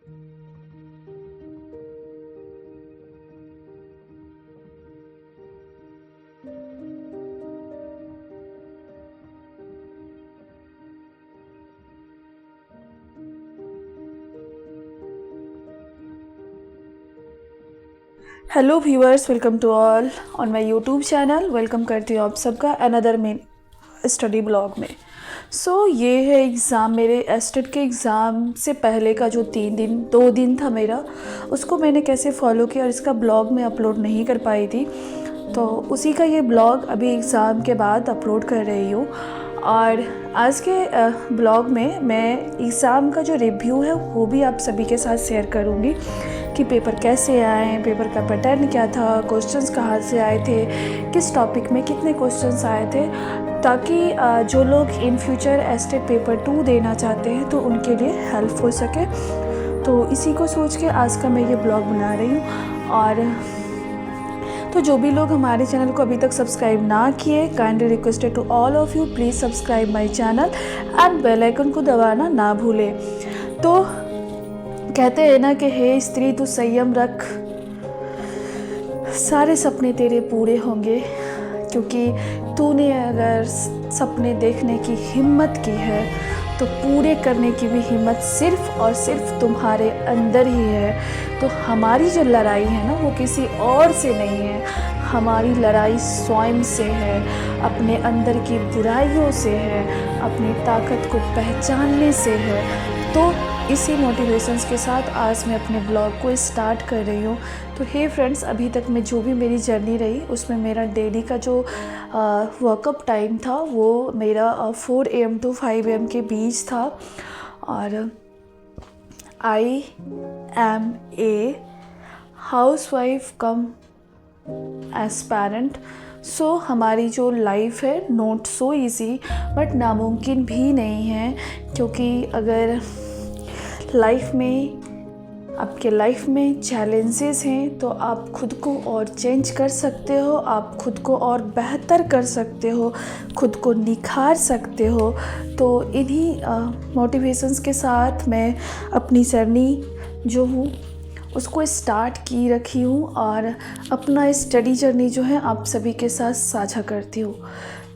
Hello viewers, welcome to all on my YouTube channel. Welcome करती हूँ आप सबका अनदर मेन स्टडी ब्लॉग में। ये है एग्ज़ाम, मेरे एस्टेट के एग्ज़ाम से पहले का जो 2 दिन था मेरा, उसको मैंने कैसे फॉलो किया और इसका ब्लॉग मैं अपलोड नहीं कर पाई थी, तो उसी का ये ब्लॉग अभी एग्ज़ाम के बाद अपलोड कर रही हूँ। और आज के ब्लॉग में मैं एग्ज़ाम का जो रिव्यू है वो भी आप सभी के साथ शेयर करूँगी कि पेपर कैसे आए, पेपर का पैटर्न क्या था, क्वेश्चंस कहाँ से आए थे, किस टॉपिक में कितने क्वेश्चंस आए थे, ताकि जो लोग इन फ्यूचर एस्टेट पेपर 2 देना चाहते हैं तो उनके लिए हेल्प हो सके। तो इसी को सोच के आज का मैं ये ब्लॉग बना रही हूँ। और तो जो भी लोग हमारे चैनल को अभी तक सब्सक्राइब ना किए, kindly requested to all of you, please subscribe my channel and bell icon को दबाना ना भूलें। तो कहते हैं ना कि हे स्त्री तू संयम रख, सारे सपने तेरे पूरे होंगे, क्योंकि तूने अगर सपने देखने की हिम्मत की है तो पूरे करने की भी हिम्मत सिर्फ़ और सिर्फ तुम्हारे अंदर ही है। तो हमारी जो लड़ाई है ना वो किसी और से नहीं है, हमारी लड़ाई स्वयं से है, अपने अंदर की बुराइयों से है, अपनी ताकत को पहचानने से है। तो इसी मोटिवेशंस के साथ आज मैं अपने ब्लॉग को स्टार्ट कर रही हूँ। तो हे फ्रेंड्स, अभी तक में जो भी मेरी जर्नी रही उसमें मेरा डेली का जो वर्कअप टाइम था वो मेरा 4 AM to 5 AM के बीच था। और I am a housewife cum aspirant. हमारी जो लाइफ है नॉट सो ईज़ी बट नामुमकिन भी नहीं है, क्योंकि अगर लाइफ में आपके लाइफ में चैलेंजेस हैं तो आप खुद को और चेंज कर सकते हो, आप खुद को और बेहतर कर सकते हो, खुद को निखार सकते हो। तो इन्हीं मोटिवेशंस के साथ मैं अपनी जर्नी जो हूँ उसको स्टार्ट की रखी हूँ और अपना स्टडी जर्नी जो है आप सभी के साथ साझा करती हूँ।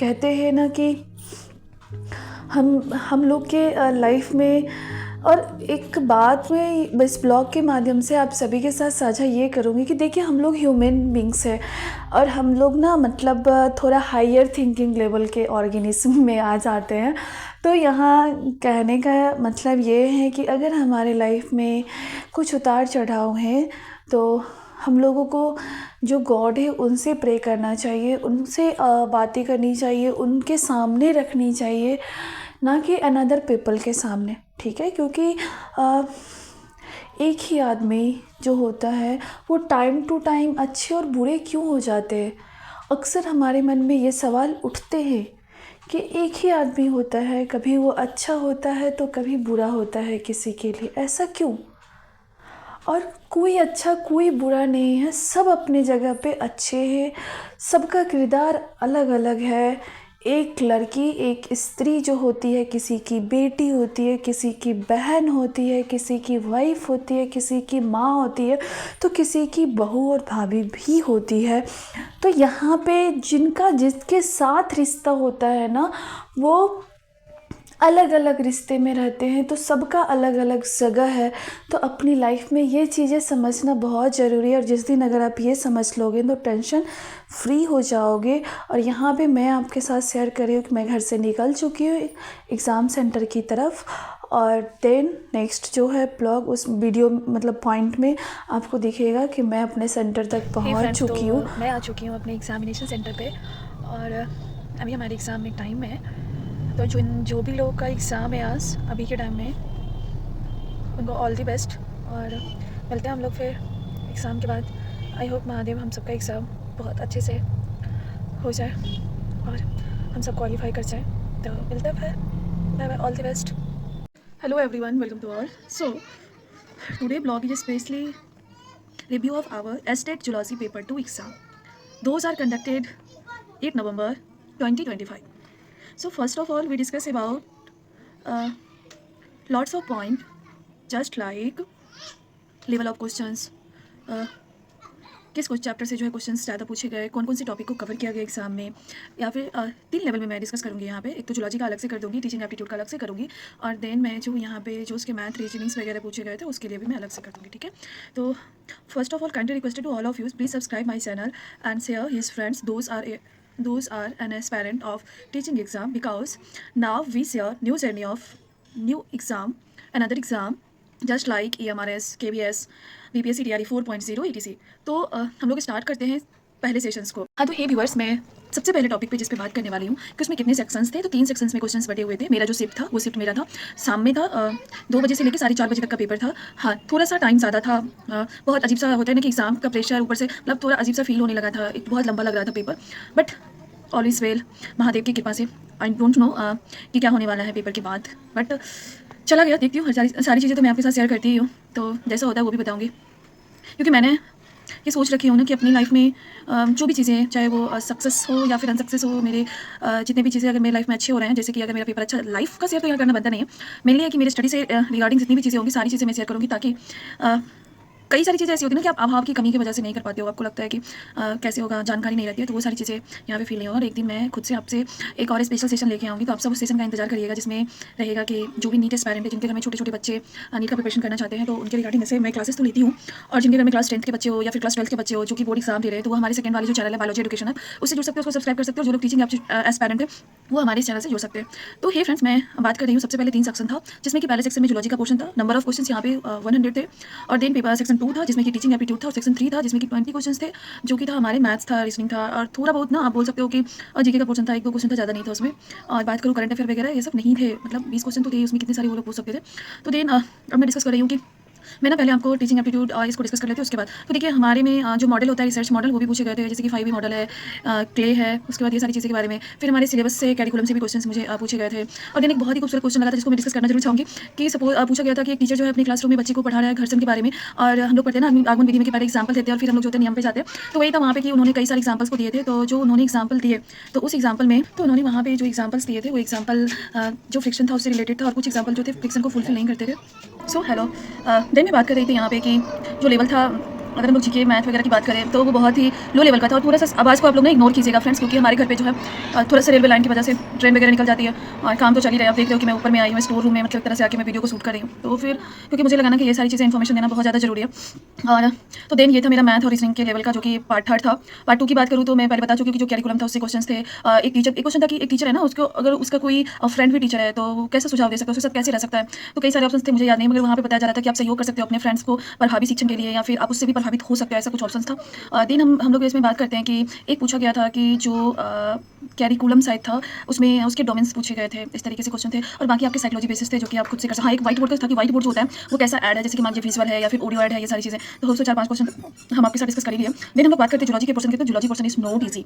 कहते हैं ना कि हम लोग के लाइफ में, और एक बात मैं इस ब्लॉग के माध्यम से आप सभी के साथ साझा ये करूँगी कि देखिए, हम लोग ह्यूमन बींग्स हैं और हम लोग ना मतलब थोड़ा हायर थिंकिंग लेवल के ऑर्गेनिज्म में आ जाते हैं। तो यहाँ कहने का मतलब ये है कि अगर हमारे लाइफ में कुछ उतार चढ़ाव हैं तो हम लोगों को जो गॉड है उनसे प्रे करना चाहिए, उनसे बातें करनी चाहिए, उनके सामने रखनी चाहिए, ना कि अनदर पीपल के सामने, ठीक है? क्योंकि एक ही आदमी जो होता है वो टाइम टू टाइम अच्छे और बुरे क्यों हो जाते हैं? अक्सर हमारे मन में ये सवाल उठते हैं कि एक ही आदमी होता है, कभी वो अच्छा होता है तो कभी बुरा होता है किसी के लिए, ऐसा क्यों? और कोई अच्छा कोई बुरा नहीं है, सब अपने जगह पे अच्छे हैं, सबका किरदार अलग अलग है। एक लड़की, एक स्त्री जो होती है, किसी की बेटी होती है, किसी की बहन होती है, किसी की वाइफ होती है, किसी की माँ होती है, तो किसी की बहू और भाभी भी होती है। तो यहाँ पे जिनका जिसके साथ रिश्ता होता है ना, वो अलग अलग रिश्ते में रहते हैं, तो सबका अलग अलग जगह है। तो अपनी लाइफ में ये चीज़ें समझना बहुत ज़रूरी है, और जिस दिन अगर आप ये समझ लोगे तो टेंशन फ्री हो जाओगे। और यहाँ पे मैं आपके साथ शेयर कर रही हूँ कि मैं घर से निकल चुकी हूँ एग्ज़ाम सेंटर की तरफ, और देन नेक्स्ट जो है ब्लॉग उस वीडियो मतलब पॉइंट में आपको दिखेगा कि मैं अपने सेंटर तक पहुँच चुकी हूँ। मैं आ चुकी हूँ अपने एग्ज़ामिनेशन सेंटर पे, और अभी हमारे एग्ज़ाम में टाइम है। तो जो भी लोग का एग्ज़ाम है आज अभी के टाइम में, उनको ऑल दी बेस्ट, और मिलते हैं हम लोग फिर एग्ज़ाम के बाद। आई होप महादेव हम सबका एग्ज़ाम बहुत अच्छे से हो जाए और हम सब क्वालिफाई कर जाए। तो मिलते हैं फिर, bye bye, all the best. Hello everyone, welcome to all. Today blog is basically review of our STET Geology Paper 2 exam. Those are conducted 8 November 2025. So first of all, we discuss about lots of point, just like level of questions, किस कुछ chapter से जो है questions ज़्यादा पूछे गए, कौन कौन से टॉपिक को कवर किया गया एग्जाम में, या फिर 3 लेवल में मैं डिस्कस करूँगी यहाँ पे। एक तो जूलॉजी का अलग से कर दूँगी, टीचिंग एप्टीट्यूड का अलग से करूँगी, और देन मैं जो यहाँ पे जो उसके मैथ रीजनिंग्स वगैरह पूछे गए थे उसके लिए भी मैं अलग से कर दूँगी, ठीक है। तो first of all kindly requested to all of you, please subscribe my channel and share his friends those are an aspirant of teaching exam, because now we share new journey of new exam, another exam just like EMRS, KBS, BPSC DRE 4.0 etc। तो हम लोग start करते हैं पहले sessions को। हाँ, तो हे viewers, मैं सबसे पहले टॉपिक पे जिस पे बात करने वाली हूँ कि उसमें कितने सेक्शंस थे। तो 3 सेक्शंस में क्वेश्चंस बटे हुए थे। मेरा जो शिफ्ट था वो शिफ्ट मेरा था शाम में था, 2 बजे से लेकर 4:30 बजे तक का पेपर था। हाँ, थोड़ा सा टाइम ज़्यादा था, बहुत अजीब सा होता है ना कि एग्जाम का प्रेशर ऊपर से, मतलब थोड़ा अजीब सा फील होने लगा था, एक बहुत लंबा लग रहा था paper, but all is well, Mahadev की कृपा से। आई डोंट नो कि क्या होने वाला है पेपर के बाद, बट चला गया, देखती हूँ। सारी चीज़ें तो मैं आपके साथ शेयर करती ही हूँ, तो जैसा होता है वो भी बताऊँगी, क्योंकि मैंने ये सोच रखी हूँ ना कि अपनी लाइफ में जो भी चीज़ें, चाहे वो सक्सेस हो या फिर अनसक्सेस हो, मेरे जितने भी चीज़ें अगर मेरी लाइफ में अच्छे हो रहे हैं, जैसे कि अगर मेरा पेपर अच्छा, लाइफ का शेयर तो यहाँ करना बनता नहीं है, मेरे लिए कि मेरे स्टडी से रिगार्डिंग जितनी भी चीज़ें होंगी सारी चीज़ें मैं शेयर करूँगी, ताकि कई सारी चीज़ें ऐसी होती है ना कि आप अभाव की कमी की वजह से नहीं कर पाते हो, आपको लगता है कि कैसे होगा, जानकारी नहीं रहती है, तो वो सारी चीज़ें यहाँ पे फील नहीं होगा। और एक दिन मैं खुद से आपसे एक और स्पेशल सेशन लेके आऊँगी, तो आप सब उस सेशन का इंतजार करिएगा, जिसमें रहेगा कि जो भी नीट एस्पायरेंट है, जिनके घर में छोटे छोटे बच्चे नीट का प्रिपरेशन करना चाहते हैं, तो उनके रिगार्डिंग जैसे मैं क्लासेस तो लेती हूँ, और जिनके घर में क्लास 10th के बच्चे हो या फिर क्लास 12th के बच्चे हो जो कि बोर्ड एग्जाम दे रहे हैं, तो वो हमारे सेकंड वाली जो चैनल है बायोलॉजी एजुकेशन है, उससे जुड़ सकते हो, उसको सब्सक्राइब कर सकते हो। जो लोग टीचिंग एस्पायरेंट है वो हमारे इस चैनल से जुड़ सकते हैं। तो हे फ्रेंड्स, मैं बात कर रही हूँ, सबसे पहले 3 सेक्शन था, जिसमें कि पहले सेक्शन में जूलॉजी का पोर्शन था, नंबर ऑफ क्वेश्चंस यहाँ पे 100 थे, और देन पेपर सेक्शन 2 था जिसमें कि टीचिंग एप्टीट्यूड था, और सेक्शन 3 था जिसमें कि 20 क्वेश्चंस थे, जो कि था हमारे मैथ्स था, रीजनिंग था, और थोड़ा बहुत ना आप बोल सकते हो कि जीके का पोर्शन था, 1-2 क्वेश्चन था, ज़्यादा नहीं था उसमें। और बात करूँ करंट अफेयर वगैरह, ये सब नहीं थे, मतलब 20 क्वेश्चन तो थे उसमें, कितने सारे वो लोग पूछ सकते थे। तो देन अब मैं डिस्कस कर रही हूँ कि मैं ना पहले आपको टीचिंग एप्टीट्यूड इसको डिस्कस कर लेते हैं, उसके बाद तो देखिए हमारे में जो मॉडल होता है रिसर्च मॉडल, वो भी पूछे गए थे, जैसे कि 5E मॉडल है, क्ले है, उसके बाद ये सारी चीज़ें के बारे में। फिर हमारे सिलेबस से, कैरिकुलम से भी क्वेश्चन मुझे पूछे गए थे। और देन एक बहुत ही खूबसूरत क्वेश्चन लगा था, जिसको मैं डिस्कस करना जरूर चाहूँगी, कि सपोज पूछा गया था कि एक टीचर जो है अपने क्लासरूम में बच्चे को पढ़ा रहा है घर्षण के बारे में, और हम लोग पढ़ते हैं ना आगमन विधि में, के पहले एग्जाम्पल देते हैं और फिर हम लोग जो होते हैं नियम पे जाते हैं। तो वही था वहाँ पे कि उन्होंने कई सारे एग्जाम्पल्स को दिए थे, तो जो उन्होंने एग्जाम्पल दिए, तो उस एग्जाम्पल में तो उन्होंने वहाँ पे जो एग्जाम्पल्स दिए थे, वो एग्जाम्पल जो फ्रिक्शन था उससे रिलेटेड था, और कुछ एग्जाम्पल जो थे फ्रिक्शन को फुलफिल नहीं करते थे। सो हेलो, देन मैं बात कर रही थी यहाँ पे कि जो लेवल था, अगर हम लोग जीके मैथ वगैरह की बात करें, तो वो बहुत ही लो लेवल का था। और थोड़ा सा आवाज़ को आप लोग ना इग्नोर कीजिएगा फ्रेंड्स, क्योंकि हमारे घर पे जो है थोड़ा सा रेलवे लाइन की वजह से ट्रेन वगैरह निकल जाती है, और काम तो चल ही रहा है। आप देख रहे हो कि मैं ऊपर में आई हूँ स्टोर रूम में, मतलब एक तरह से आके मैं वीडियो को शूट कर रही हूँ, तो फिर क्योंकि मुझे लगा ना कि ये सारी चीज़ें इन्फॉर्मेशन देना बहुत ज़्यादा जरूरी है। और तो देन ये था मेरा मैथ और रीजनिंग के लेवल का, जो कि पार्ट 3 था। पार्ट 2 की बात करूँ तो मैं पहले बता चुकी हूँ कि जो कैरिकुलम था उससे क्वेश्चन थे। एक क्वेश्चन था कि एक टीचर है ना, उसको अगर उसका कोई फ्रेंड भी टीचर है, तो वो कैसे सुझाव दे सकता है, उसके साथ कैसे रह सकता है। तो कई सारे ऑप्शन थे, मुझे याद नहीं, मगर वहाँ पे बताया जा रहा था कि आप सहयोग कर सकते हो अपने फ्रेंड्स को प्रभावी शिक्षण के लिए, या फिर आप उससे भी प्रभावित हो सकते हो, ऐसा कुछ ऑप्शन था। देन हम लोग इसमें बात करते हैं कि एक पूछा गया था कि जो कैरिकुलम साइड था उसमें उसके डोमेन्स पूछे गए थे, इस तरीके से क्वेश्चन थे, और बाकी आपके साइकोलॉजी बेसिस थे, जो कि आप खुद से कर सकते। हाँ, एक व्हाइट बोर्ड का था कि व्हाइट बोर्ड जो होता है वो कैसा ऐड है, जैसे कि मान लीजिए विजुअल है या फिर ऑडियो ऐड है, ये सारी चीज़ें। तो उससे 4-5 क्वेश्चन हम आपके साथ डिस्कस कर लिए। देन हम लोग बात करते हैं जूलॉजी के पोर्शन के, तो zoology portion is not easy,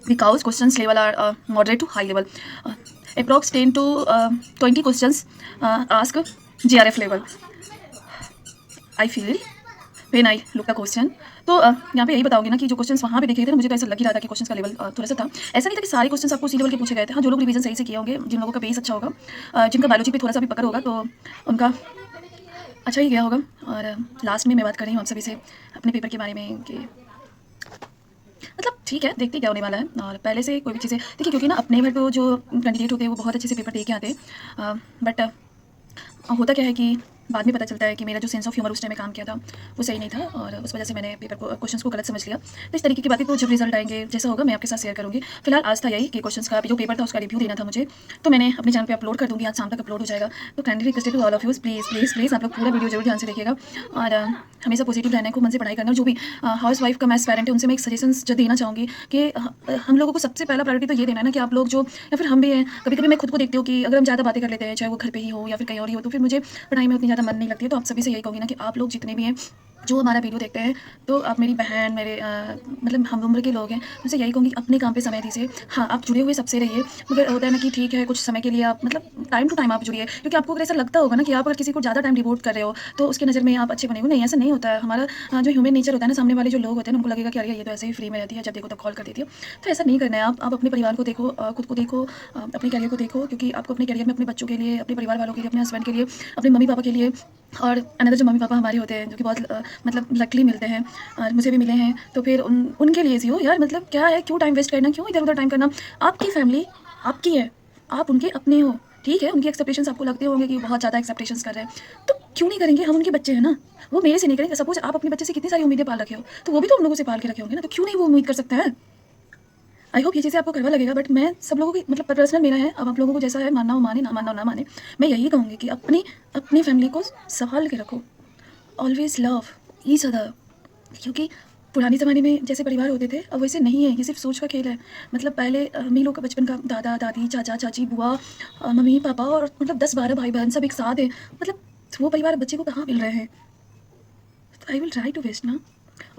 because questions level are moderate to high level, approx 10 to 20 questions ask JRF level. I feel when I look the question. तो यहाँ पे यही बताओगे ना कि जो क्वेश्चंस वहाँ पे देखे थे ना, मुझे तो ऐसा लग ही रहा था कि क्वेश्चंस का लेवल थोड़ा सा था। ऐसा नहीं था कि सारे क्वेश्चंस आपको सी लेवल के पूछे गए थे। हाँ, जो लोग रिवीजन सही से किए होंगे, जिन लोगों का बेस अच्छा होगा, जिनका बायोलॉजी पे थोड़ा सा भी पकड़ होगा, तो उनका अच्छा ही गया होगा। और लास्ट में मैं बात कर रही हूँ आप सभी से अपने पेपर के बारे में, कि मतलब ठीक है, देखते क्या होने वाला है। और पहले से कोई भी चीज़ें देखिए, क्योंकि ना अपने घर पे जो कैंडिडेट होते हैं वो बहुत अच्छे से पेपर दे के आते हैं, बट होता क्या है कि बाद में पता चलता है कि मेरा जो सेंस ऑफ ह्यूमर उस टाइम में काम किया था वो सही नहीं था, और उस वजह से मैंने पेपर को क्वेश्चंस को गलत समझ लिया। तो इस तरीके की बातें तो जब रिजल्ट आएंगे, जैसा होगा, मैं आपके साथ शेयर करूँगी। फिलहाल आज था यही कि क्वेश्चंस का जो पेपर था उसका रिव्यू देना था मुझे, तो मैंने अपने चैनल पे अपलोड कर दूँगी, आज शाम तक अपलोड हो जाएगा। तो kindly requested to all of you, please please please आप लोग पूरा वीडियो जरूर ध्यान से देखिएगा, और हमेशा पॉजिटिव रहने को, मन से पढ़ाई करना। और जो भी हाउस वाइफ का मैं एस्पायरेंट है, उनसे मैं एक सजेशन जो देना चाहूँगी कि हम लोगों को सबसे पहला प्रायोरिटी तो ये देना है ना कि आप लोग जो, या फिर हम भी हैं, कभी कभी मैं खुद को देखती हूँ कि अगर हम ज़्यादा बातें कर लेते हैं, चाहे वो घर पे ही हो या फिर कहीं और ही हो, तो फिर मुझे पढ़ाई में उतनी ज़्यादा मन नहीं लगती है। तो आप सभी से यही कहूँगी ना कि आप लोग जितने भी हैं जो हमारा वीडियो देखते हैं, तो आप मेरी बहन, मेरे मतलब हम उम्र के लोग हैं, उनसे यही कहूँगी अपने काम पे समय दीजिए। हाँ, आप जुड़े हुए सबसे रहिए, मगर होता है ना कि ठीक है कुछ समय के लिए आप मतलब टाइम टू टाइम आप जुड़िए, क्योंकि आपको अगर ऐसा लगता होगा ना कि आप अगर किसी को ज़्यादा टाइम डिवोट कर रहे हो तो उसकी नज़र में आप अच्छे बने हो। नहीं, ऐसा नहीं होता है। हमारा जो ह्यूमन नेचर होता है ना, सामने वाले जो लोग होते हैं उनको लगेगा कि अरे ये तो ऐसे ही फ्री में रहती है, जब देखो तब कॉल कर देती है। तो ऐसा नहीं करना है। आप अपने परिवार को देखो, खुद को देखो, अपने करियर को देखो, क्योंकि आपको अपने करियर में अपने बच्चों के लिए, अपने परिवार वालों के लिए, अपने हस्बैंड के लिए, अपने मम्मी पापा के लिए और अनदर जो मम्मी पापा हमारे होते हैं जो कि बहुत मतलब लकली मिलते हैं और मुझे भी मिले हैं, तो फिर उनके लिए जियो यार। मतलब क्या है, क्यों टाइम वेस्ट करना, क्यों इधर उधर टाइम करना। आपकी फैमिली आपकी है, आप उनके अपने हो, ठीक है। उनकी एक्सपेक्टेशंस आपको लगते होंगे कि बहुत ज़्यादा एक्सपेक्टेशंस कर रहे हैं, तो क्यों नहीं करेंगे, हम उनके बच्चे हैं ना। वो मेरे से नहीं करेंगे। सपोज आप अपने बच्चे से कितनी सारी उम्मीदें पाल रखे हो, तो वो भी तो हम लोगों से पाल के रखे होंगे ना, तो क्यों नहीं वो उम्मीद कर सकते हैं। आई होप ये चीज़ें आपको कड़वा लगेगा, बट मैं सब लोगों की मतलब पर्सनल मेरा है। अब आप लोगों को जैसा है, मानना हो माने, ना मानना हो ना माने। मैं यही कहूँगी कि अपनी फैमिली को संभाल के रखो। ऑलवेज लव ईच अदर, क्योंकि पुराने ज़माने में जैसे परिवार होते थे अब वैसे नहीं है। ये सिर्फ सोच का खेल है। मतलब पहले हम ही लोग का बचपन का दादा दादी चाचा चाची बुआ मम्मी पापा और मतलब 10-12 भाई बहन सब एक साथ हैं। मतलब वो परिवार बच्चे को कहाँ मिल रहे हैं। I will try to best ना।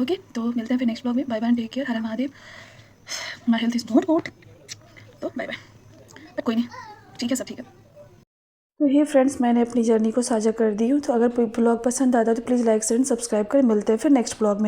ओके, तो मिलते हैं फिर नेक्स्ट ब्लॉग में। Bye bye, take care, Har Har Mahadev. My health is not good, तो बाय बाय। बट कोई नहीं, ठीक है, सब ठीक है। तो ये फ्रेंड्स, मैंने अपनी जर्नी को साझा कर दी हूँ। तो अगर कोई ब्लॉग पसंद आता है तो please like share and subscribe करें। मिलते हैं फिर नेक्स्ट ब्लॉग में।